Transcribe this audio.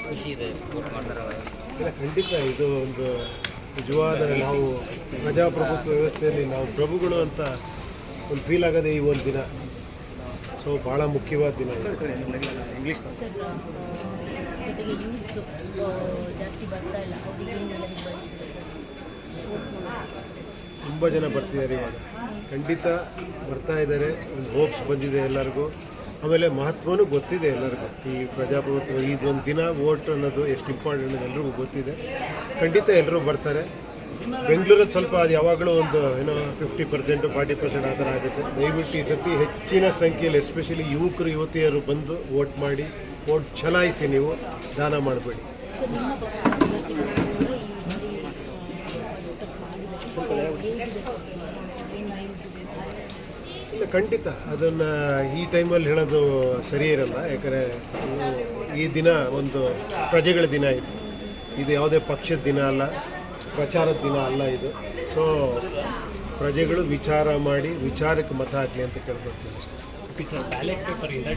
ಖುಷಿ ಇದೆ ವೋಟ್ ಮಾಡ್ತಾರೆ. ಇಲ್ಲ, ಖಂಡಿತ ಇದು ಒಂದು ನಿಜವಾದ ನಾವು ಪ್ರಜಾಪ್ರಭುತ್ವ ವ್ಯವಸ್ಥೆಯಲ್ಲಿ ನಾವು ಪ್ರಭುಗಳು ಅಂತ ಒಂದು ಫೀಲ್ ಆಗೋದೇ ಈ ಒಂದು ದಿನ. ಸೊ ಭಾಳ ಮುಖ್ಯವಾದ ದಿನ ಇಂಗ್ಲೀಷ್. ಜೊತೆಗೆ ಯೂತ್ಸು ಜಾಸ್ತಿ ಬರ್ತಾ ಇಲ್ಲ, ಅವರಿಗೆ ತುಂಬ ಜನ ಬರ್ತಿದ್ದಾರೆ ಇವಾಗ, ಖಂಡಿತ ಬರ್ತಾ ಇದ್ದಾರೆ. ಒಂದು ಹೋಪ್ಸ್ ಬಂದಿದೆ ಎಲ್ಲರಿಗೂ. ಆಮೇಲೆ ಮಹತ್ವನೂ ಗೊತ್ತಿದೆ ಎಲ್ಲರಿಗೂ. ಈ ಪ್ರಜಾಪ್ರಭುತ್ವ ಇದೊಂದು ದಿನ ವೋಟ್ ಅನ್ನೋದು ಎಷ್ಟು ಇಂಪಾರ್ಟೆಂಟ್ ಅನ್ನೋದು ಎಲ್ರಿಗೂ ಗೊತ್ತಿದೆ. ಖಂಡಿತ ಎಲ್ಲರೂ ಬರ್ತಾರೆ. ಬೆಂಗಳೂರಲ್ಲಿ ಸ್ವಲ್ಪ ಅದು ಯಾವಾಗಲೂ ಒಂದು 50% 40% ಆ ಥರ ಆಗುತ್ತೆ. ದಯವಿಟ್ಟು ಈ ಸತಿ ಹೆಚ್ಚಿನ ಸಂಖ್ಯೆಯಲ್ಲಿ ಎಸ್ಪೆಷಲಿ ಯುವಕರು ಯುವತಿಯರು ಬಂದು ವೋಟ್ ಮಾಡಿ, ವೋಟ್ ಚಲಾಯಿಸಿ, ನೀವು ದಾನ ಮಾಡಬೇಡಿ. ಇಲ್ಲ, ಖಂಡಿತ ಅದನ್ನು ಈ ಟೈಮಲ್ಲಿ ಹೇಳೋದು ಸರಿ ಇರಲ್ಲ. ಯಾಕಂದರೆ ಈ ದಿನ ಒಂದು ಪ್ರಜೆಗಳ ದಿನ ಇದು ಯಾವುದೇ ಪಕ್ಷದ ದಿನ ಅಲ್ಲ, ಪ್ರಚಾರದ ದಿನ ಅಲ್ಲ ಇದು. ಸೊ ಪ್ರಜೆಗಳು ವಿಚಾರ ಮಾಡಿ ವಿಚಾರಕ್ಕೆ ಮತ ಹಾಕಲಿ ಅಂತ ಕೇಳ್ಕೊಳ್ತೀನಿ ಅಷ್ಟೇ. Sir, ballot ಪೇಪರಿಂದ